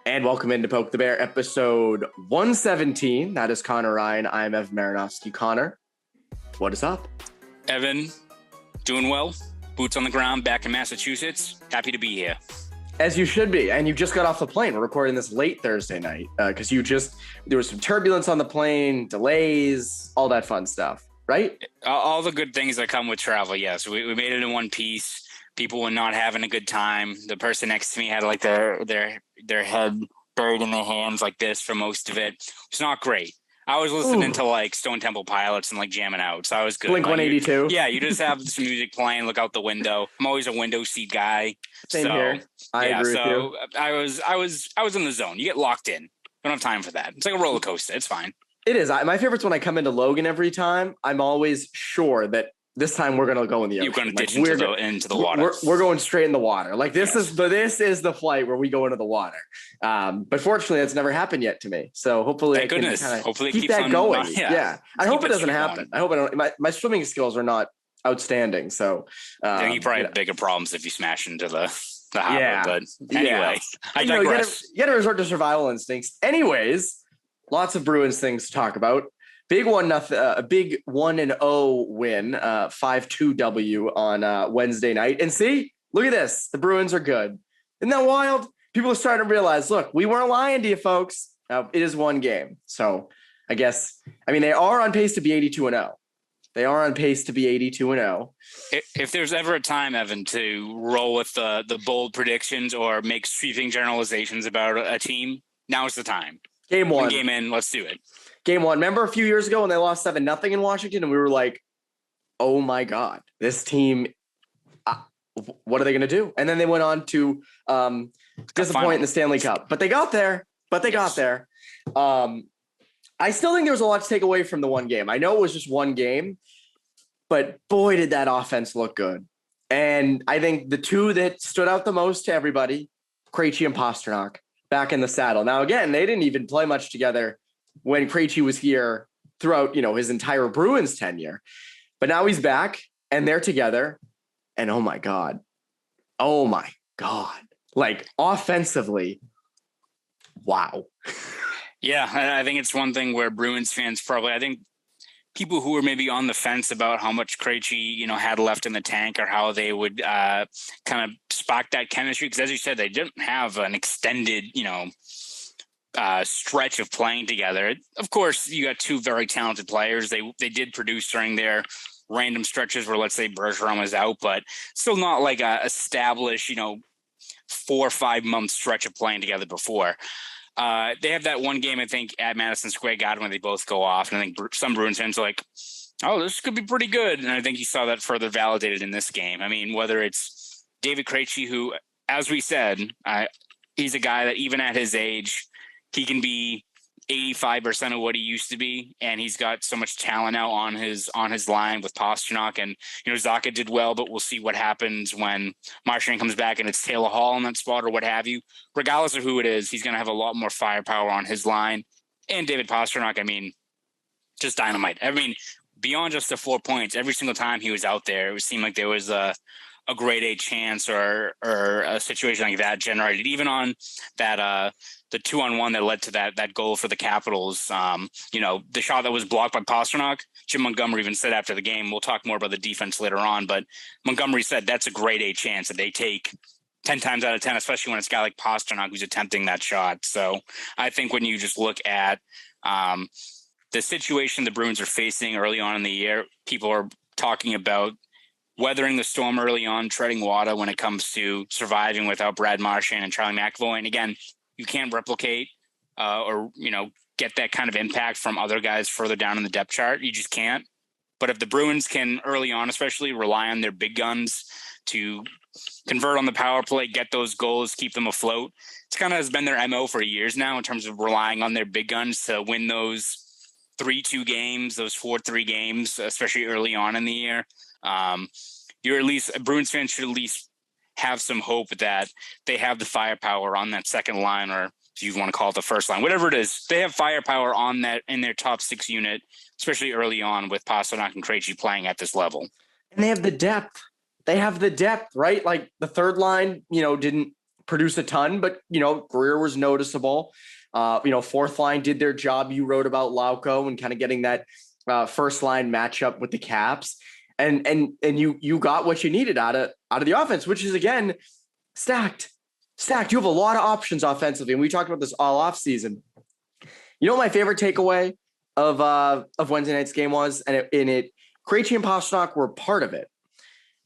And welcome into Poke the Bear, episode 117. That is Conor Ryan. I'm Evan Marinofsky. Conor, what is up? Evan, doing well. Boots on the ground, back in Massachusetts. Happy to be here. As you should be. And you just got off the plane. We're recording this late Thursday night because there was some turbulence on the plane, delays, all that fun stuff, right? All the good things that come with travel, yes. We made it in one piece. People were not having a good time. The person next to me had like their head buried in their hands like this for most of it. It's not great. I was listening to like Stone Temple Pilots and like jamming out, so I was good. Blink 182. Yeah, you just have some music playing, look out the window. I'm always a window seat guy. Same here. I agree with you. I was in the zone. You get locked in. I don't have time for that. It's like a roller coaster. It's fine. It is. My favorite's when I come into Logan every time. I'm always sure that this time we're going to go in the ocean. You're going to ditch into the water. We're going straight in the water. Like this is the flight where we go into the water. But fortunately, that's never happened yet to me. So hopefully, thank goodness. Hopefully, keep that going. Yeah. I hope it doesn't happen. Going. I hope I don't. My swimming skills are not outstanding. So I think you probably have bigger problems if you smash into the harbor. Yeah. But anyway, I digress. You got to resort to survival instincts. Anyways, lots of Bruins things to talk about. Big 1-0 win, 5-2 W on Wednesday night. And see, look at this. The Bruins are good. Isn't that wild? People are starting to realize, look, we weren't lying to you folks. Now, it is one game. So I guess, they are on pace to be 82-0. They are on pace to be 82-0. If there's ever a time, Evan, to roll with the bold predictions or make sweeping generalizations about a team, now is the time. Game one. Game in, let's do it. Game one. Remember a few years ago when they lost 7-0 in Washington and we were like, oh my God, this team, what are they going to do? And then they went on to disappoint in the Stanley Cup. But they got there. I still think there was a lot to take away from the one game. I know it was just one game, but boy, did that offense look good. And I think the two that stood out the most to everybody, Krejci and Pastrnak, back in the saddle. Now, again, they didn't even play much together when Krejci was here throughout, his entire Bruins tenure. But now he's back and they're together. And oh my God. Like offensively, wow. Yeah, I think it's one thing where Bruins fans I think people who were maybe on the fence about how much Krejci, had left in the tank or how they would kind of spark that chemistry. Because as you said, they didn't have an extended, stretch of playing together. Of course, you got two very talented players. They did produce during their random stretches where, let's say, Bergeron was out, but still not like a established, 4 or 5 month stretch of playing together before. They have that one game, I think, at Madison Square Garden when they both go off. And I think some Bruins fans are like, oh, this could be pretty good. And I think you saw that further validated in this game. Whether it's David Krejci, who, as we said, he's a guy that even at his age, he can be 85% of what he used to be. And he's got so much talent now on his line with Pastrnak. And, Zacha did well, but we'll see what happens when Marchand comes back and it's Taylor Hall in that spot or what have you. Regardless of who it is, he's going to have a lot more firepower on his line. And David Pastrnak, just dynamite. Beyond just the 4 points, every single time he was out there, it seemed like there was a grade A chance or a situation like that generated, even on that the 2-on-1 that led to that goal for the Capitals. The shot that was blocked by Pastrnak, Jim Montgomery even said after the game, we'll talk more about the defense later on, but Montgomery said that's a grade A chance that they take 10 times out of 10, especially when it's a guy like Pastrnak who's attempting that shot. So I think when you just look at the situation the Bruins are facing early on in the year, people are talking about weathering the storm early on, treading water when it comes to surviving without Brad Marchand and Charlie McAvoy. And again, you can't replicate or get that kind of impact from other guys further down in the depth chart. You just can't. But if the Bruins can early on, especially rely on their big guns to convert on the power play, get those goals, keep them afloat. It's kind of has been their MO for years now in terms of relying on their big guns to win those 3-2 games, those 4-3 games, especially early on in the year. Bruins fans should at least have some hope that they have the firepower on that second line, or if you want to call it the first line, whatever it is, they have firepower on that in their top 6 unit, especially early on with Pastrnak and Krejci playing at this level. And they have the depth. Right? Like the third line, didn't produce a ton, but, Greer was noticeable. Fourth line did their job. You wrote about Lauko and kind of getting that first line matchup with the Caps. And you got what you needed out of the offense, which is, again, stacked. You have a lot of options offensively. And we talked about this all off season. You know what my favorite takeaway of Wednesday night's game was? And Krejci and Pastrnak were part of it.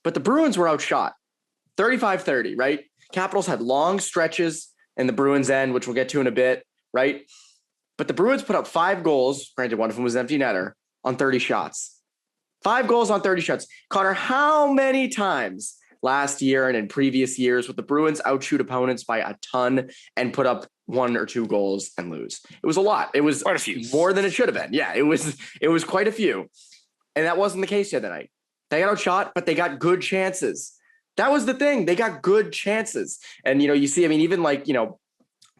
But the Bruins were outshot 35-30, right? Capitals had long stretches in the Bruins end, which we'll get to in a bit, right? But the Bruins put up 5 goals. Granted, one of them was empty netter on 30 shots. 5 goals on 30 shots. Conor, how many times last year and in previous years would the Bruins outshoot opponents by a ton and put up 1 or 2 goals and lose? It was a lot. It was quite a few, more than it should have been. Yeah, it was quite a few. And that wasn't the case the other night. They got outshot, but they got good chances. That was the thing. They got good chances. And, you see, even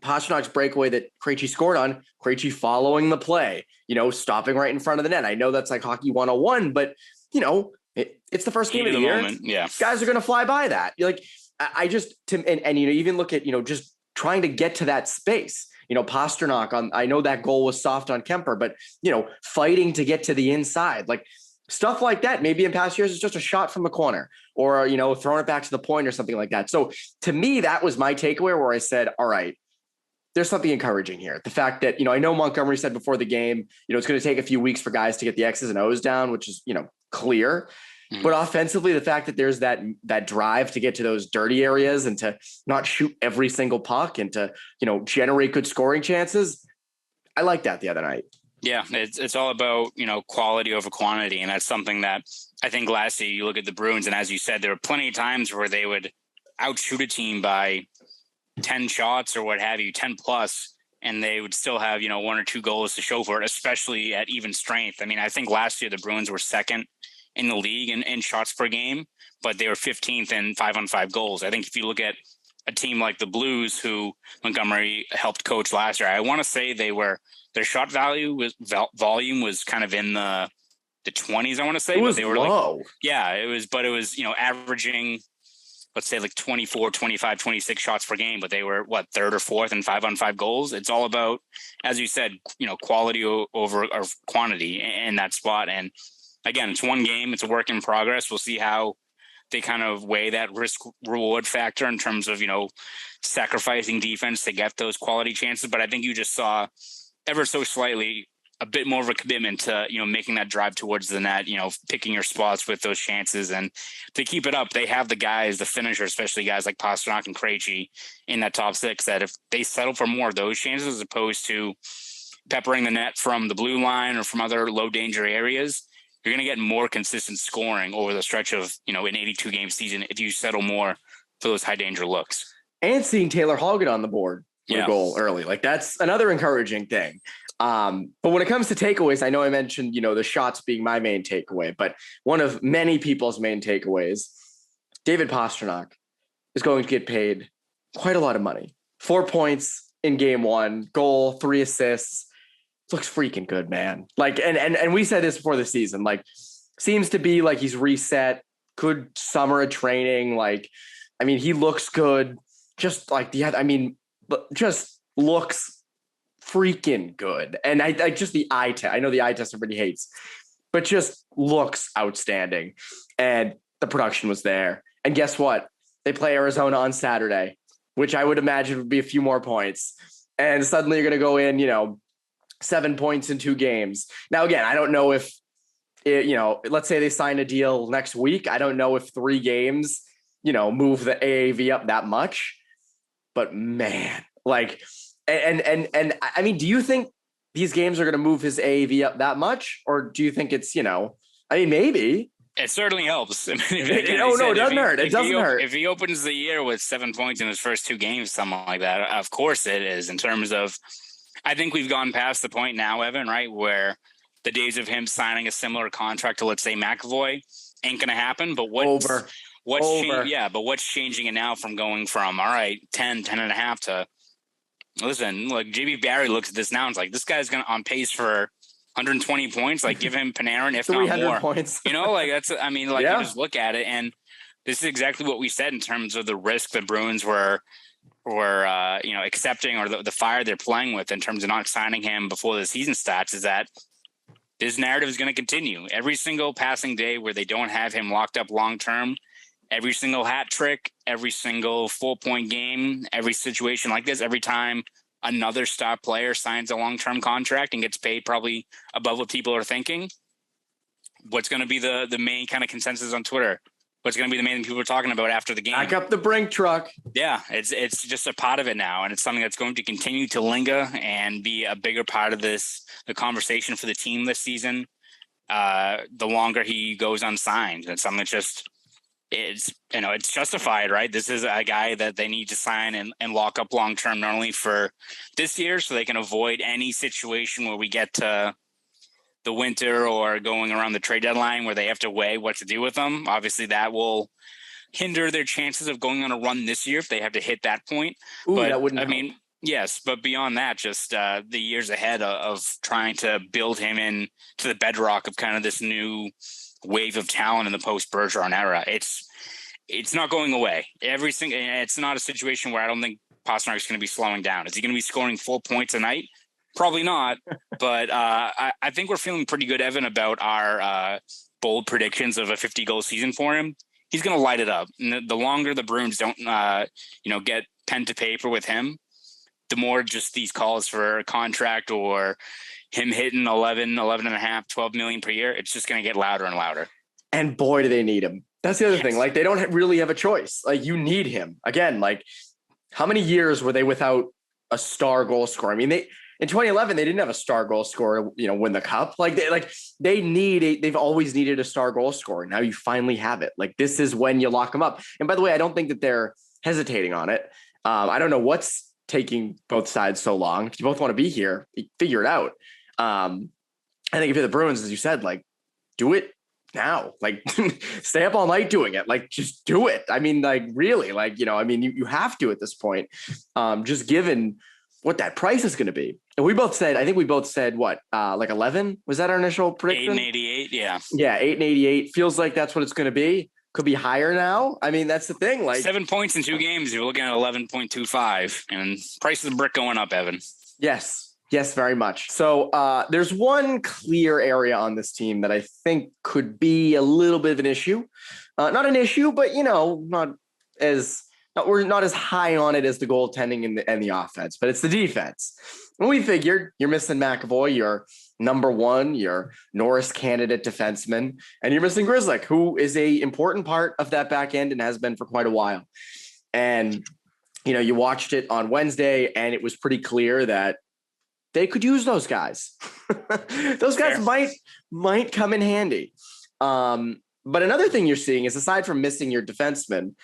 Pasternak's breakaway that Krejci scored on, Krejci following the play, stopping right in front of the net. I know that's like hockey 101, but, it's the first game of the year. Moment. Yeah. Guys are going to fly by that. You're like, even look at, just trying to get to that space. Pastrnak I know that goal was soft on Kemper, but, fighting to get to the inside, like stuff like that. Maybe in past years, it's just a shot from the corner or, throwing it back to the point or something like that. So to me, that was my takeaway where I said, all right, there's something encouraging here. The fact that, I know Montgomery said before the game, it's going to take a few weeks for guys to get the X's and O's down, which is, clear. Mm-hmm. But offensively, the fact that there's that drive to get to those dirty areas and to not shoot every single puck and to, generate good scoring chances. I like that the other night. Yeah, it's all about, quality over quantity. And that's something that I think last year you look at the Bruins, and as you said, there were plenty of times where they would outshoot a team by 10 shots or what have you, 10 plus, and they would still have, 1 or 2 goals to show for it, especially at even strength. I think last year the Bruins were second in the league in shots per game, but they were 15th in 5-on-5 goals. I think if you look at a team like the Blues, who Montgomery helped coach last year, I want to say their shot volume was kind of in the 20s, I want to say. It was but they were low. It was, averaging, let's say 24, 25, 26 shots per game, but they were third or fourth in 5-on-5 goals. It's all about, as you said, quality over quantity in that spot. And again, it's one game, it's a work in progress. We'll see how they kind of weigh that risk reward factor in terms of, sacrificing defense to get those quality chances. But I think you just saw ever so slightly a bit more of a commitment to, making that drive towards the net, picking your spots with those chances. And to keep it up, they have the guys, the finishers, especially guys like Pastrnak and Krejci in that top 6, that if they settle for more of those chances as opposed to peppering the net from the blue line or from other low danger areas, you're going to get more consistent scoring over the stretch of, an 82 game season if you settle more for those high danger looks. And seeing Taylor Hall get on the board with a goal early, like that's another encouraging thing. But when it comes to takeaways, I know I mentioned, the shots being my main takeaway, but one of many people's main takeaways, David Pastrnak is going to get paid quite a lot of money. 4 points in game 1, goal, 3 assists. Looks freaking good, man. Like, and we said this before the season, like seems to be like he's reset, good summer of training. Like, he looks good. Just like just looks freaking good. And I just the eye test. I know the eye test everybody hates, but just looks outstanding. And the production was there. And guess what? They play Arizona on Saturday, which I would imagine would be a few more points. And suddenly you're going to go in, 7 points in 2 games. Now, again, I don't know if, let's say they sign a deal next week. I don't know if 3 games, move the AAV up that much. But man, like, and do you think these games are going to move his AAV up that much? Or do you think it's, maybe. It certainly helps. No, it doesn't hurt. It doesn't hurt. If he opens the year with 7 points in his first 2 games, something like that, of course it is. In terms of, I think we've gone past the point now, Evan, right, where the days of him signing a similar contract to, let's say, McAvoy ain't going to happen. But what's changing it now from going from, all right, 10 and a half to, listen, look, JB Barry looks at this now and it's like, this guy's on pace for 120 points. Like, give him Panarin, if not more. Points. You just look at it, and this is exactly what we said in terms of the risk the Bruins were accepting, or the fire they're playing with in terms of not signing him before the season starts, is that this narrative is going to continue. Every single passing day where they don't have him locked up long term, every single hat trick, every single 4-point game, every situation like this, every time another star player signs a long-term contract and gets paid probably above what people are thinking, what's going to be the main kind of consensus on Twitter? What's going to be the main thing people are talking about after the game? Back up the brink truck. Yeah, it's just a part of it now, and it's something that's going to continue to linger and be a bigger part of the conversation for the team this season. The longer he goes unsigned, it's something that's it's justified, right? This is a guy that they need to sign and lock up long term, not only for this year, so they can avoid any situation where we get to the winter or going around the trade deadline where they have to weigh what to do with them. Obviously, that will hinder their chances of going on a run this year if they have to hit that point. Ooh, but that wouldn't help. mean, yes, but beyond that, just the years ahead of trying to build him in to the bedrock of kind of this new wave of talent in the post-Bergeron era. It's not going away. It's not a situation where I don't think Pastrnak is going to be slowing down. Is he going to be scoring 4 points a night? Probably not, but I think we're feeling pretty good, Evan, about our bold predictions of a 50-goal season for him. He's going to light it up. And the longer the Bruins don't, get pen to paper with him, the more just these calls for a contract or him hitting 11 and a half, 12 million per year, it's just going to get louder and louder. And boy, do they need him. That's the other thing. Like, they don't really have a choice. Like, you need him. Again, like, how many years were they without a star goal scorer? I mean, in 2011, they didn't have a star goal scorer, win the cup. They've always needed a star goal scorer. Now you finally have it. Like, this is when you lock them up. And by the way, I don't think that they're hesitating on it. I don't know what's taking both sides so long. If you both want to be here, figure it out. I think if you're the Bruins, as you said, like, do it now. Like, stay up all night doing it. Like, just do it. I mean, like, really, like, you have to at this point, just given what that price is going to be. And I think we both said what, like 11? Was that our initial prediction? 8.88, yeah. Yeah, 8.88. Feels like that's what it's going to be. Could be higher now. I mean, that's the thing. Like, 7 points in 2 games, you're looking at 11.25, and price of the brick going up, Evan. Yes, very much. So there's one clear area on this team that I think could be a little bit of an issue. Not an issue, but we're not as high on it as the goaltending and the offense, but it's the defense. And we figured you're missing McAvoy, your number one, your Norris candidate defenseman, and you're missing Grzelcyk, who is a important part of that back end and has been for quite a while. And, you watched it on Wednesday, and it was pretty clear that they could use those guys. Those guys might come in handy. But another thing you're seeing is, aside from missing your defenseman,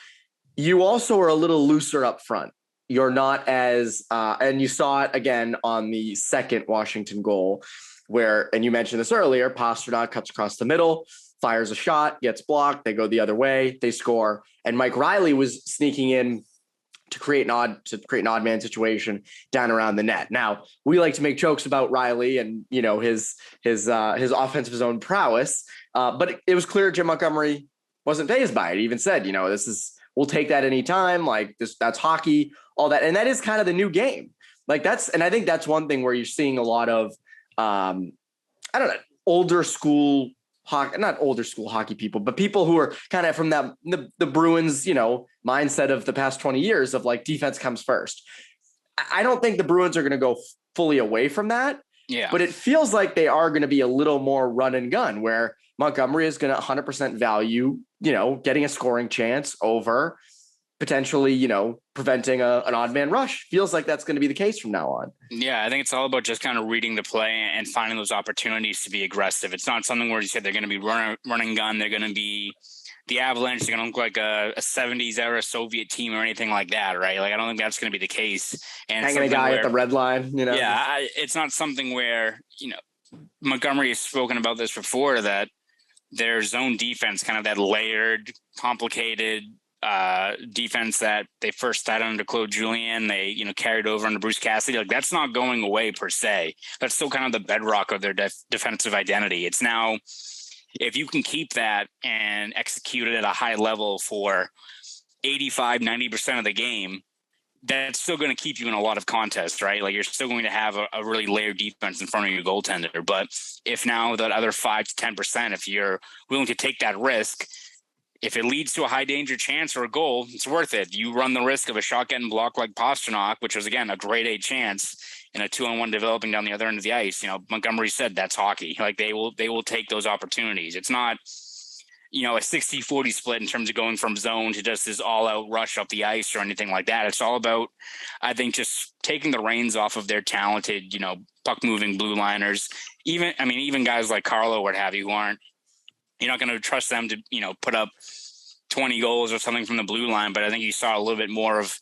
you also are a little looser up front. You're not as, and you saw it again on the second Washington goal where, and you mentioned this earlier, Pastrnak cuts across the middle, fires a shot, gets blocked, they go the other way, they score. And Mike Riley was sneaking in to create an odd man situation down around the net. Now, we like to make jokes about Riley and, his offensive zone prowess, but it was clear Jim Montgomery wasn't fazed by it. He even said, we'll take that anytime. Like, that's hockey, all that. And that is kind of the new game. Like, and I think that's one thing where you're seeing a lot of, older school hockey, not older school hockey people, but people who are kind of from the Bruins, mindset of the past 20 years of, like, defense comes first. I don't think the Bruins are going to go fully away from that. Yeah. But it feels like they are going to be a little more run and gun, where Montgomery is going to 100% value, getting a scoring chance over potentially, preventing an odd man rush. Feels like that's going to be the case from now on. Yeah, I think it's all about just kind of reading the play and finding those opportunities to be aggressive. It's not something where you said they're going to be running gun. They're going to be the Avalanche. They're going to look like a 70s era Soviet team or anything like that, right? Like, I don't think that's going to be the case. And hanging a guy at the red line, Yeah, it's not something where, Montgomery has spoken about this before, that their zone defense, kind of that layered, complicated defense that they first started under Claude Julien, they carried over under Bruce Cassidy. Like, that's not going away per se. That's still kind of the bedrock of their defensive identity. It's now, if you can keep that and execute it at a high level for 85-90% of the game, that's still going to keep you in a lot of contests, right? Like you're still going to have a really layered defense in front of your goaltender. But if now that other 5 to 10%, if you're willing to take that risk, if it leads to a high danger chance or a goal, it's worth it. You run the risk of a shot getting blocked like Pastrnak, which was, again, a grade A chance, and a 2-on-1 developing down the other end of the ice. Montgomery said that's hockey. Like they will take those opportunities. It's not, a 60-40 split in terms of going from zone to just this all-out rush up the ice or anything like that. It's all about, I think, just taking the reins off of their talented, puck-moving blue liners. Even guys like Carlo, what have you, who aren't, you're not going to trust them to, put up 20 goals or something from the blue line. But I think you saw a little bit more of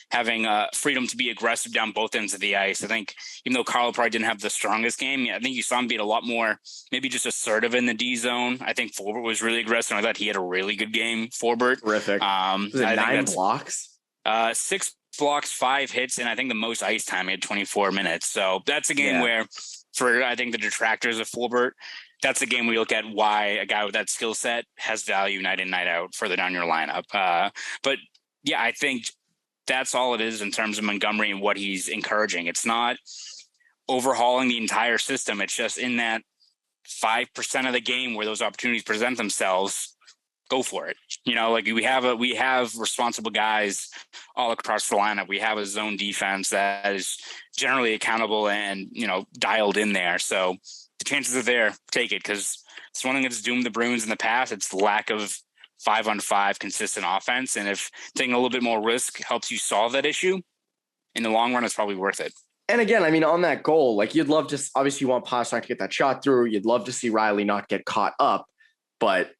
having freedom to be aggressive down both ends of the ice. I think even though Carlo probably didn't have the strongest game, I think you saw him be a lot more maybe just assertive in the D zone. I think Forbert was really aggressive. I thought he had a really good game, Forbert. Terrific. Was it 9 blocks? 6 blocks, 5 hits, and I think the most ice time, he had 24 minutes. So that's a game where, for I think the detractors of Forbert, that's a game we look at why a guy with that skill set has value night in, night out further down your lineup. But yeah, I think that's all it is in terms of Montgomery and what he's encouraging. It's not overhauling the entire system. It's just in that 5% of the game where those opportunities present themselves, go for it. Like we have responsible guys all across the lineup. We have a zone defense that is generally accountable and, dialed in there. So the chances are there, take it, because it's one thing that's doomed the Bruins in the past. It's the lack of 5-on-5 consistent offense. And if taking a little bit more risk helps you solve that issue, in the long run, it's probably worth it. And again, on that goal, like you'd love to, obviously you want Pastrnak to get that shot through. You'd love to see Riley not get caught up. But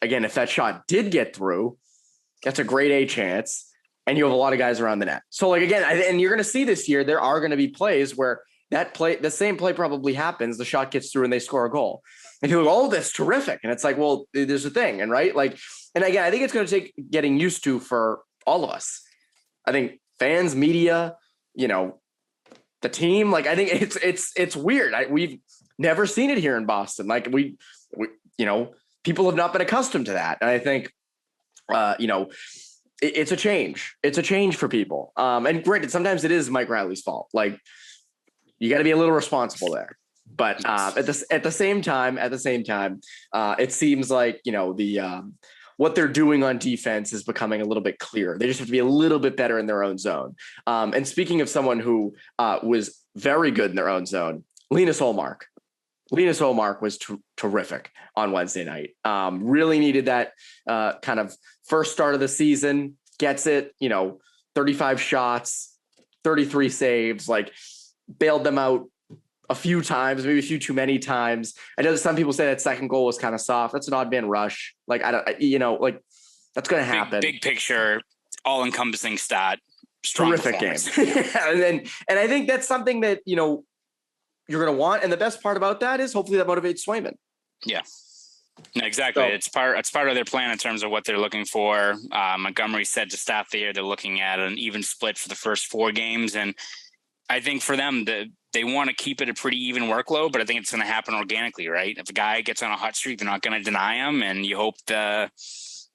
again, if that shot did get through, that's a grade A chance. And you have a lot of guys around the net. So like, again, and you're going to see this year, there are going to be plays where the same play probably happens. The shot gets through and they score a goal. And people go, oh, that's terrific. And it's like, well, there's a thing. And right. Like, and again, I think it's going to take getting used to for all of us. I think fans, media, the team, like, I think it's weird. We've never seen it here in Boston. Like we people have not been accustomed to that. And I think, it's a change. It's a change for people. And granted, sometimes it is Mike Riley's fault. Like, you got to be a little responsible there, but at the same time, it seems like what they're doing on defense is becoming a little bit clearer. They just have to be a little bit better in their own zone. And speaking of someone who was very good in their own zone, Linus Ullmark. Linus Ullmark was terrific on Wednesday night. Really needed that kind of first start of the season. Gets it, 35 shots, 33 saves, like, bailed them out a few times, maybe a few too many times. I know that some people say that second goal was kind of soft. That's an odd man rush. Like, like that's going to happen. Big picture, all encompassing stat, strong terrific game. and I think that's something that, you're going to want. And the best part about that is hopefully that motivates Swayman. Yeah. No, exactly. So, it's part of their plan in terms of what they're looking for. Montgomery said to start the year, they're looking at an even split for the first 4 games. And I think for them, they want to keep it a pretty even workload, but I think it's going to happen organically, right? If a guy gets on a hot streak, they're not going to deny him, and you hope the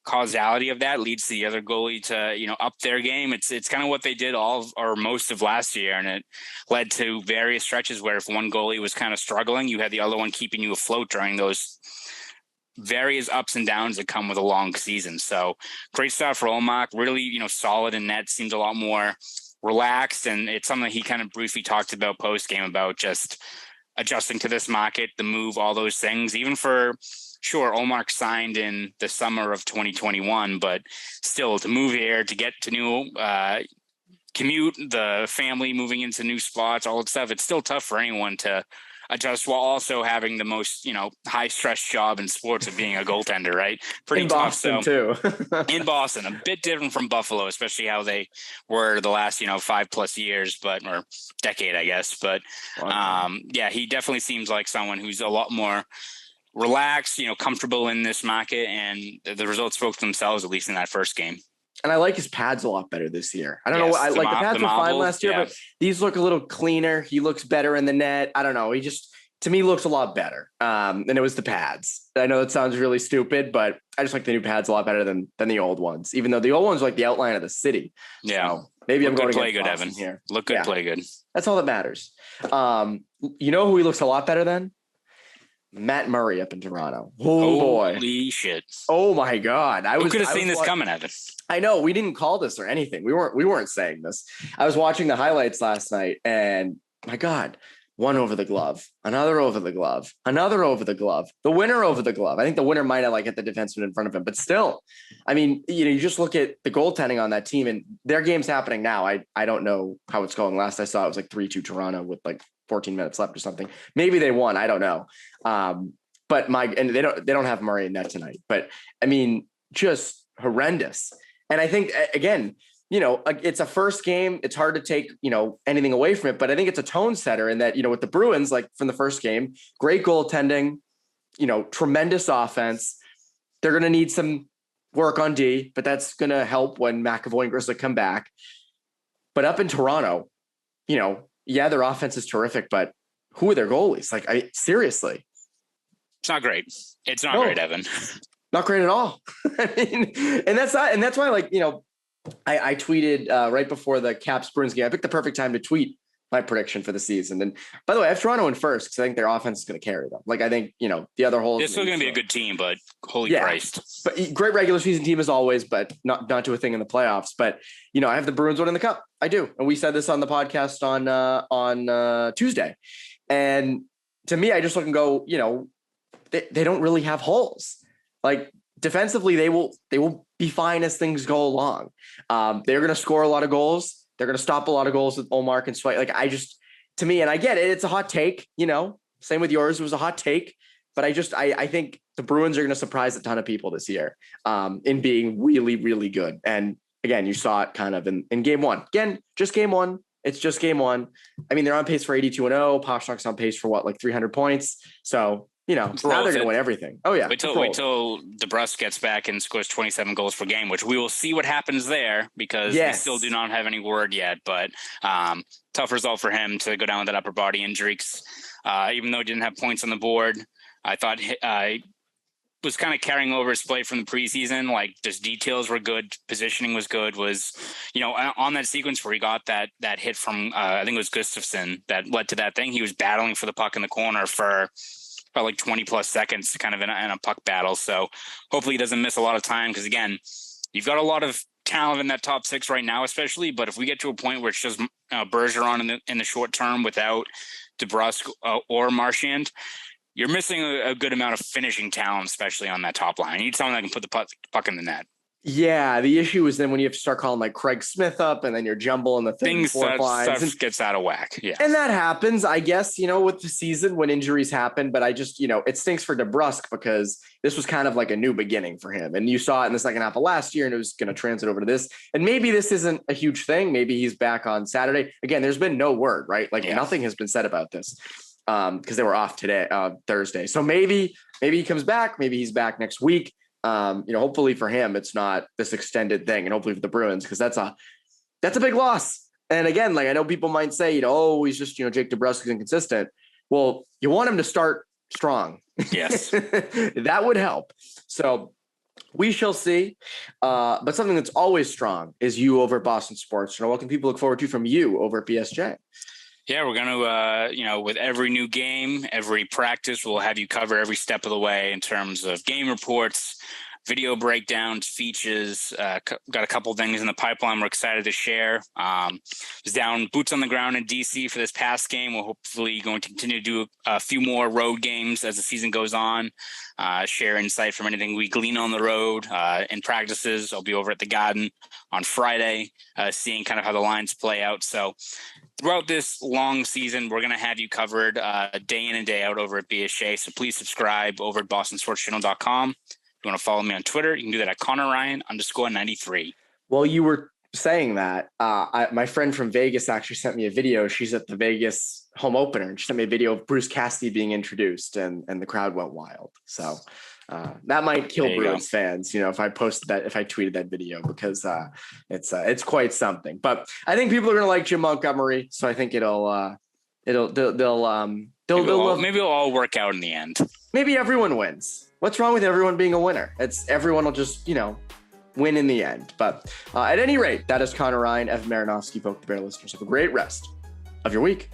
causality of that leads to the other goalie to, up their game. It's kind of what they did all or most of last year, and it led to various stretches where if one goalie was kind of struggling, you had the other one keeping you afloat during those various ups and downs that come with a long season. So great stuff for Ullmark, really, solid in net, seems a lot more relaxed, and it's something he kind of briefly talked about post game about just adjusting to this market, the move, all those things. Even for sure, Ullmark signed in the summer of 2021, but still to move here, to get to new commute, the family moving into new spots, all that stuff. It's still tough for anyone to adjust while also having the most, high stress job in sports of being a goaltender, right? Pretty in tough. Boston too. In Boston, a bit different from Buffalo, especially how they were the last, 5+ years, or decade, I guess. But yeah, he definitely seems like someone who's a lot more relaxed, comfortable in this market, and the results spoke for themselves, at least in that first game. And I like his pads a lot better this year. I don't know. I like the pads were fine last year, but these look a little cleaner. He looks better in the net. I don't know. He just, to me, looks a lot better. And it was the pads. I know that sounds really stupid, but I just like the new pads a lot better than the old ones, even though the old ones are like the outline of the city. Yeah. So, Maybe I'm Look going good, play against good, Boston Evan. here. Look good, play good. That's all that matters. You know who he looks a lot better than? Matt Murray up in Toronto. Oh boy. Holy shit. Oh my God. Who could have seen this coming, Evan? I know we didn't call this or anything. We weren't saying this. I was watching the highlights last night and my God, one over the glove, another over the glove, another over the glove, the winner over the glove. I think the winner might have hit the defenseman in front of him, but still, I mean, you just look at the goaltending on that team and their game's happening now. I don't know how it's going. Last I saw it was 3-2 Toronto with 14 minutes left or something. Maybe they won. I don't know. But they don't have Murray in net tonight, but I mean, just horrendous. And I think again, it's a first game. It's hard to take, anything away from it, but I think it's a tone setter in that, with the Bruins, from the first game, great goaltending, tremendous offense. They're going to need some work on D, but that's going to help when McAvoy and Grzelcyk come back. But up in Toronto, their offense is terrific, but who are their goalies? Seriously. It's not great. It's not great, Evan. Not great at all. I mean, and that's why, I tweeted right before the Caps Bruins game. I picked the perfect time to tweet my prediction for the season. And by the way, I have Toronto in first because I think their offense is going to carry them. I think, the other whole. They're still going to be a good team, but holy Christ. But great regular season team as always, but not to a thing in the playoffs. But, I have the Bruins winning the cup. I do. And we said this on the podcast on Tuesday. And to me, I just look and go, they don't really have holes. Defensively, they will be fine as things go along. They're going to score a lot of goals. They're going to stop a lot of goals with Ullmark and Swipe. To me, and I get it, it's a hot take. Same with yours. It was a hot take, but I think the Bruins are going to surprise a ton of people this year in being really, really good. And again, you saw it kind of in game one. Again, just game one. It's just game one. I mean, they're on pace for 82-0. Pastrnak's on pace for 300 points. So. Now they're going to win everything. Oh yeah. Wait till DeBrusk gets back and scores 27 goals per game, which we will see what happens there because we still do not have any word yet. But tough result for him to go down with that upper body injury. Even though he didn't have points on the board, I thought was kind of carrying over his play from the preseason. Just details were good, positioning was good. Was on that sequence where he got that hit from I think it was Gustafsson that led to that thing. He was battling for the puck in the corner for about 20 plus seconds kind of in a puck battle. So hopefully he doesn't miss a lot of time. Because again, you've got a lot of talent in that top six right now, especially, but if we get to a point where it's just Bergeron in the short term without DeBrusk or Marchand, you're missing a good amount of finishing talent, especially on that top line. You need someone that can put the puck in the net. Yeah, the issue is then when you have to start calling Craig Smith up and then you're jumbling the things stuff gets out of whack. Yeah. And that happens, I guess, with the season when injuries happen. But I just, it stinks for DeBrusk because this was kind of a new beginning for him. And you saw it in the second half of last year and it was going to transit over to this. And maybe this isn't a huge thing. Maybe he's back on Saturday. Again, there's been no word, right? Nothing has been said about this because they were off today, Thursday. So maybe he comes back. Maybe he's back next week. Hopefully for him, it's not this extended thing, and hopefully for the Bruins, because that's a big loss. And again, I know people might say, he's just, Jake DeBrusk is inconsistent. Well, you want him to start strong. Yes, that would help. So we shall see. But something that's always strong is you over at Boston Sports. What can people look forward to from you over at BSJ? Yeah, we're going to, with every new game, every practice, we'll have you cover every step of the way in terms of game reports, video breakdowns, features. Got a couple things in the pipeline we're excited to share. Was down boots on the ground in DC for this past game. We're hopefully going to continue to do a few more road games as the season goes on. Share insight from anything we glean on the road. In practices, I'll be over at the Garden on Friday, seeing kind of how the lines play out. So throughout this long season, we're going to have you covered day in and day out over at BSJ. So please subscribe over at bostonsportschannel.com. If you want to follow me on Twitter, you can do that at ConorRyan_93. Well, you were saying that. My friend from Vegas actually sent me a video. She's at the Vegas home opener, and she sent me a video of Bruce Cassidy being introduced, and the crowd went wild. So that might kill Bruins fans, if I tweeted that video, because it's quite something. But I think people are going to like Jim Montgomery, so I think they'll maybe it'll all work out in the end. Maybe everyone wins. What's wrong with everyone being a winner? Everyone will just, win in the end. But at any rate, that is Conor Ryan, Evan Marinofsky, Poke the Bear listeners. Have a great rest of your week.